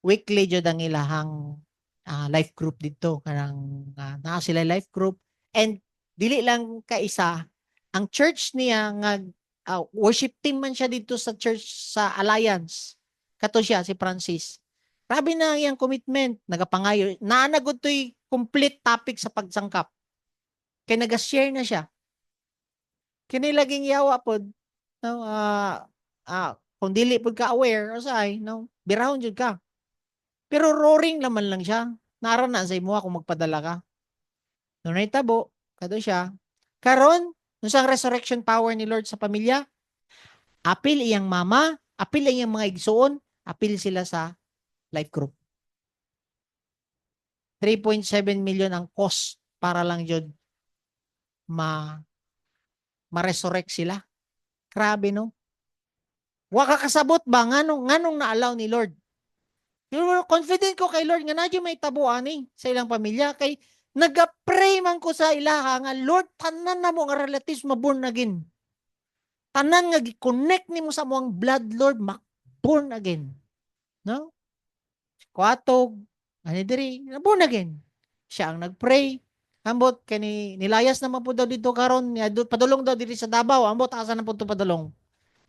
weekly jud ang ilahang life group dito kanang naa sila life group and dili lang kaisa ang church niya nga worship team man siya dito sa church sa Alliance. Kato siya si Francis. Grabe na iyang commitment, nagapangayo. Naanagod to'y complete topic sa pagsangkap. Kay naga-share na siya. Kini laging yawa pod, no, kung dili pod ka aware usay, no, birahon jud ka. Pero roaring naman lang siya. Nara na sa imo kung magpadala ka. Nunay tabo, kado siya. Karon, nung resurrection power ni Lord sa pamilya, apil iyang mama, apil iyang mga igsoon, apil sila sa life group. 3.7 million ang cost para lang jud ma-resurrect sila. Grabe, no? Wa ka kasabot ba nganong na-allow ni Lord? Confident ko kay Lord nga nadyo may tabo ani sa ilang pamilya kay nagapray man ko sa ilaha nga Lord tanan na mo nga relatives ma-born again. Tanan nga gi-connect nimo sa among blood Lord born again. No? Kuatog ani diri na born again. Siya ang nagpray. Ambot kani nilayas naman po daw dito karon padulong daw diri sa Davao. Ambot asa na po to padulong.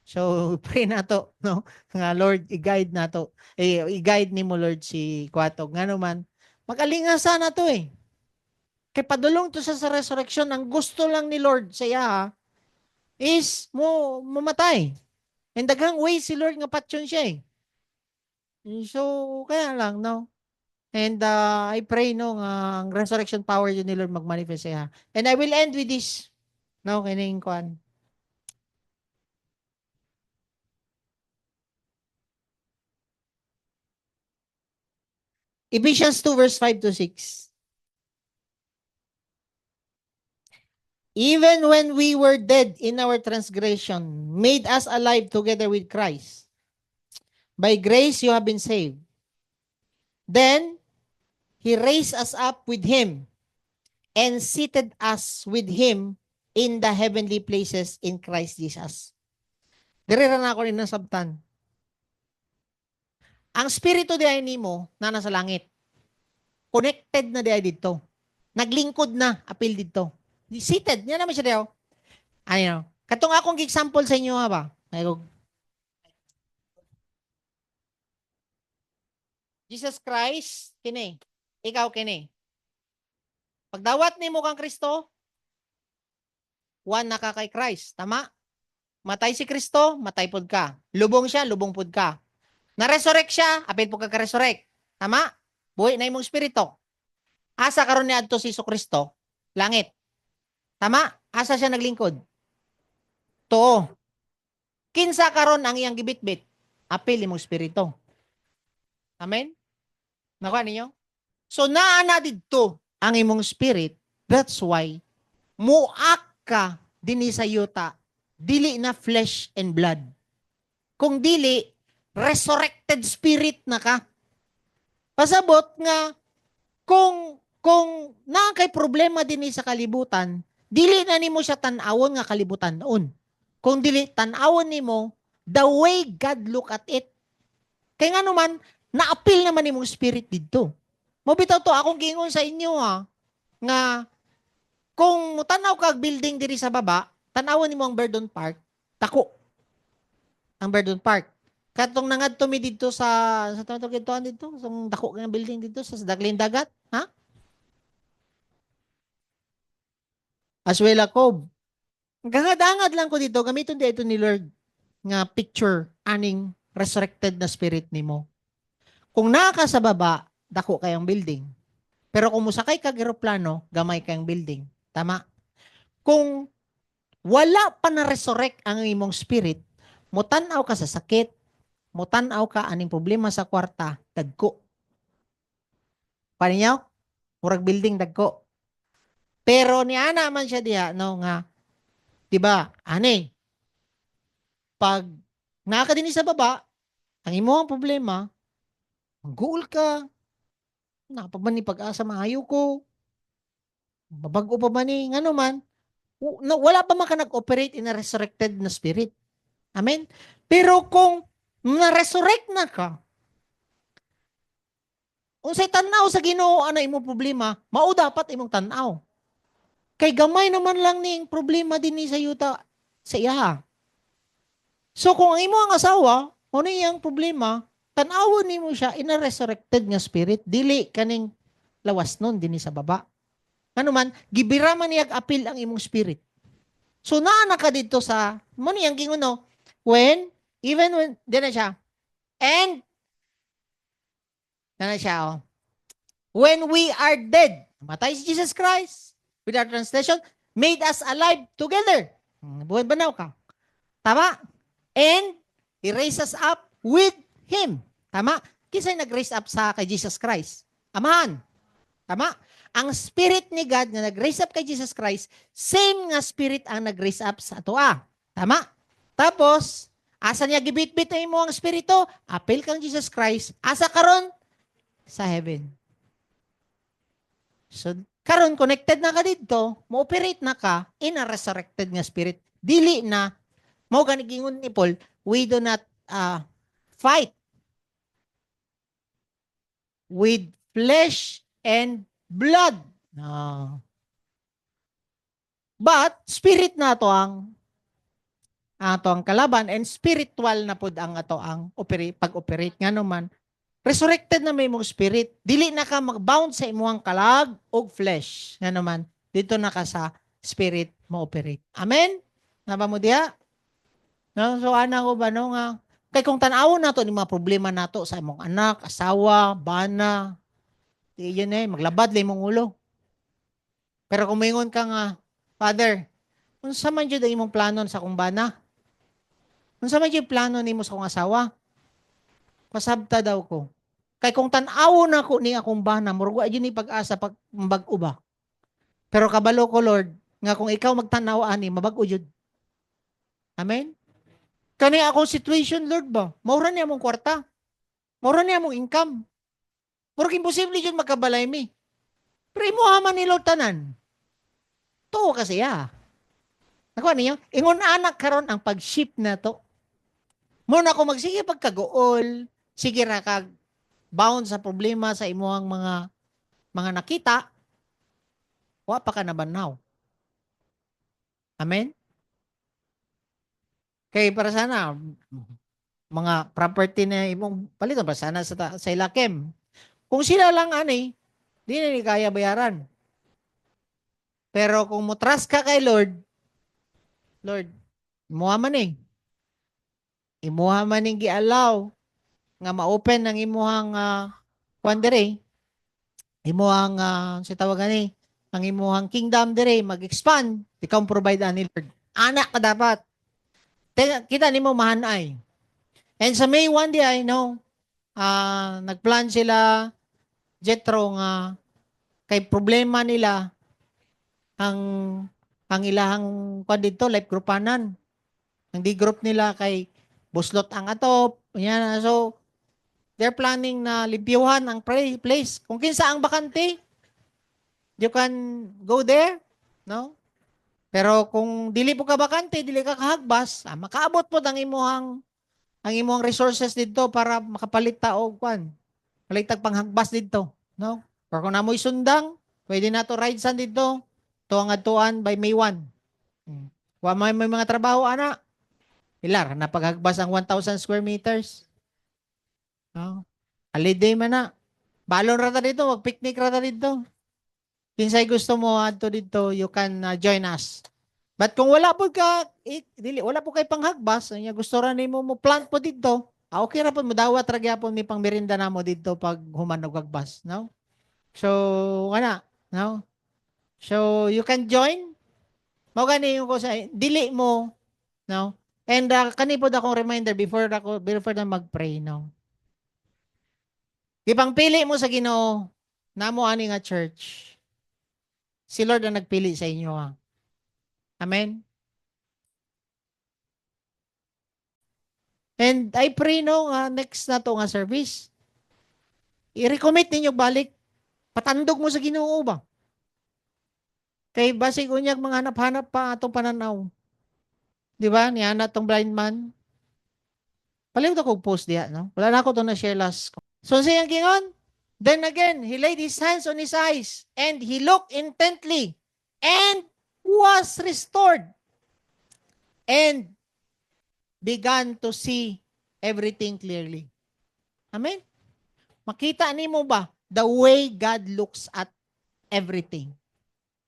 So, pray nato, no? Nga Lord, i-guide nato. I-guide ni mo, Lord, si Kuatog. Nga naman, mag-alingasa na to eh. Kay padulong to sa resurrection, ang gusto lang ni Lord sa iya, is mamatay. And daghang way si Lord nga patyon siya eh. So, kaya lang, no? And I pray, no, nga ang resurrection power yun ni Lord mag-manifest siya. And I will end with this, no, kining kuan. Ephesians 2 verse 5 to 6. Even when we were dead in our transgression, made us alive together with Christ. By grace you have been saved. Then, He raised us up with Him and seated us with Him in the heavenly places in Christ Jesus. Dirira na ako rin ng sabtan. Ang spirito di ay nimo na nasa langit. Connected na di ay dito. Naglingkod na, apil dito. Seated. Yan naman siya daw. Ano, Katong akong example sa inyo ha ba? Jesus Christ, kini. Ikaw kini. Pagdawat nimo kang Kristo, one na ka kay Christ. Tama? Matay si Kristo, matay pod ka. Lubong siya, lubong pod ka. Na-resurrect siya, apil po ka-resurrect. Tama? Buhay na imong espiritu. Asa karon ni adto si Kristo? Langit. Tama? Asa siya naglingkod? To. Kinsa karon ang iyang gibitbit? Apil imong espiritu. Amen? Nakuha ninyo? So naa na didto ang imong spirit. That's why muak ka dinhi sa yuta, dili na flesh and blood. Kung dili, resurrected spirit na ka. Pasabot nga kung na kay problema dinhi sa kalibutan, dili na nimo siya tan-awon nga kalibutan noon. Kung dili tan-awon nimo the way God look at it. Kay nga naman na-appeal naman nimong spirit didto. Mobitaw to akong gingon sa inyo nga kung mutanaw kag building diri sa baba, tanawon nimo ang Verdon Park, tako. Ang Verdon Park. Katong nangadto mi didto sa tawag dito, sa dako nga building dito sa Daglin Dagat, ha? Aswela Cove. Gangad-angad lang ko dito, gamiton di ito ni Lord nga picture aning resurrected na spirit nimo. Kung naa ka sa baba, dako kayang building. Pero kung musakay kag eroplano, gamay kayang building. Tama? Kung wala pa na resurrect ang imong spirit, mutanaw ka sa sakit, mutanaw ka aning problema sa kwarta, dagko. Paninyaw? Murag building dagko. Pero ni ana man siya diha no nga 'di ba? Ani. Pag naa ka dinhi sa baba, ang imong problema, goal ka, napabani pag-asa maayo ko, babag-o pa man ni ngano man, wala pa man ka nag-operate in a resurrected na spirit. Amen? Pero kung na-resurrect na ka, unsay tanaw sa Ginoo ana imong problema, mao dapat imong tanaw. Kay gamay naman lang ning problema dinhi sa yuta sa iya. So kung ang imo ang asawa, ano iyang problema, tanawon nimo siya in a resurrected nga spirit, dili kaning lawas nun dinhi sa baba. Ano man, gibira man niyag apil ang imong spirit. So naa na ka dito sa, mo niyang gingon no, even when, di na siya, and, na siya, when we are dead, matay si Jesus Christ, with our translation, made us alive together. Buhay banaw ka. Tama? And, He raised us up with Him. Tama? Kisay nag-raise up sa kay Jesus Christ? Amahan. Tama? Ang spirit ni God na nag-raise up kay Jesus Christ, same nga spirit ang nag-raise up sa atoa. Tama? Tapos, asa niya gibit-bit na imo ang spirito? Apil kang Jesus Christ. Asa karon? Sa heaven. So, karon connected na ka dito, mo-operate na ka in a resurrected nga spirit. Dili na, mo ganigingon ni Paul, we do not fight with flesh and blood. No. But, spirit na to ang kalaban and spiritual na pod ang ato ang pag-operate nga naman. Resurrected na may mong spirit. Dili na ka mag-bound sa imuhang kalag o flesh. Nga naman, dito na ka sa spirit mo operate. Amen? Naba mo diya? No? So, ana ko ba no nga? Kay kung tanawon nato ni mga problema nato sa imong anak, asawa, bana, yun maglabad lang imong ulo. Pero kung maingon ka nga, Father, unsa man jud ang imong plano sa akong bana? Unsa man jud plano nimo sa akong asawa? Pasabta daw ko. Kay kung tan-awo na ko ni akong bana, murag wa ni pag-asa pag mabag-o ba. Pero kabalo ko Lord, nga kung ikaw magtanaw ani, mabag-o jud. Amen? Kani akong situation Lord ba? Maura niya mong kwarta. Maura niya mong income. Murag imposible jud magkabalay mi. Pero imuha man ni Lord tanan. Tuo kasi Nakuha niyo? Ingon anak karon ang pag-ship na to. Muna ko magsige pagkagool, sige ra kag bound sa problema sa imuhang mga nakita, wa pa ka nabanaw. Amen? Kay para sana mga property na imong paliton para sana sa ilakem. Kung sila lang ani, di na ni kaya bayaran. Pero kung mo trust ka kay Lord, Lord, imuha man eh. Imuha man ning gi-allow nga ma-open ang imuhang kuan dire. Imuhang si tawagan ni ang imuhang kingdom dire mag-expand, ikaw ang provide ani Lord. Anak ka dapat. Kita nimo mahanay. And sa May 1 di ay no, nagplan sila Jethro nga kay problema nila ang ilahang kuan dito life groupanan. Ang di group nila kay buslot ang atop. Yan. So, they're planning na libyuhan ang place. Kung kinsa ang bakante, you can go there. No? Pero kung dili po ka bakante, dili ka kahagbas, makaabot po ang imuhang resources dito para makapalit ta og kwan. Palitag panghagbas dito. No? Or kung namoy sundang, pwede na to ride san dito. Tuang atuan by May 1. Wa may mga trabaho, ana. Ilar, napaghagbas ang 1,000 square meters. No? Holiday man na. Balon rata dito, mag-picnic rata dito. Kinsay gusto mo adto dito, you can join us. But kung wala po ka, wala po kay panghagbas, gusto ra nimo mo plant po dito, okay ra po mo dawat ra gyapon mi pang merienda namo dito pag human og hagbas, no? So, ana, no? So, you can join. Mao gani ko sa dili mo, no? And kani po akong reminder before na mag-pray, no? Ipangpili mo sa Ginoo namo ani nga church. Si Lord ang nagpili sa inyo, ha? Amen? And I pray, no, next na to nga service, i-recommit ninyo balik. Patandog mo sa Ginoo ba? Kay basig unyag mga hanap-hanap pa atong pananaw. Di ba? Niya na tong blind man. Paliw ko post diya, no? Wala na ako to na share last. So siyang gingon, then again, he laid his hands on his eyes, and he looked intently, and was restored, and began to see everything clearly. Amen? Makita nimo ba the way God looks at everything?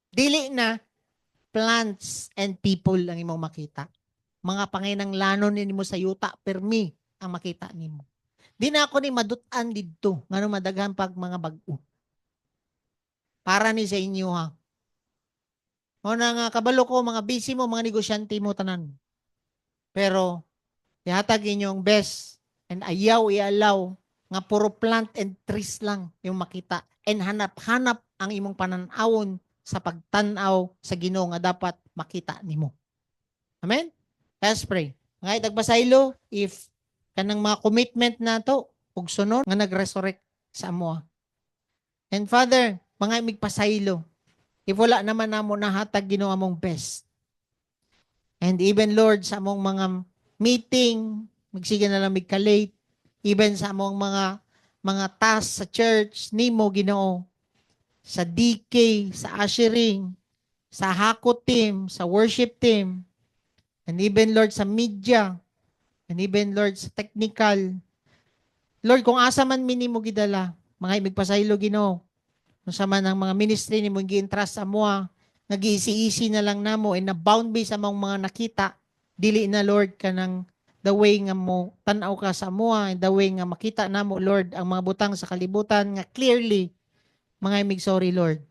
Dili na plants and people ang imong makita. Mga panginanglanon nimo sa yuta permi ang makita nimo. Di na ako ni madutan didto ngano madaghan pag mga bag-o. Para ni sa inyo, ha. O na nga kabalo ko mga busy mo, mga negosyante mo tanan. Pero ihatag inyong best and ayaw i-allow nga puro plant and trees lang yung makita. And hanap-hanap ang imong pananawon sa pagtanaw sa Ginoo nga dapat makita nimo. Amen? Let's pray. Ngay tagbasaylo, if kanang mga commitment na to, ug sunod nga nag-resurrect sa amo. And Father, mga migpasaylo, if wala naman namo nahatag Ginoo among best. And even Lord, sa among mga meeting, magsige na lang migka-late, even sa among mga task sa church, nimo Ginoo, sa DK, sa ushering, sa Hako team, sa worship team, and even Lord sa media, and even Lord sa technical. Lord, kung asa man minimo gidala, mga imigpasaylo Ginoo, kung sa man ang mga ministry nimo gi-entrust sa moa, nag-iisi-isi na lang namo and na-bound base sa mga nakita, dili na Lord kanang the way nga mo tan-aw ka sa moa, and the way nga makita namo Lord ang mga butang sa kalibutan nga clearly mga imig sorry Lord.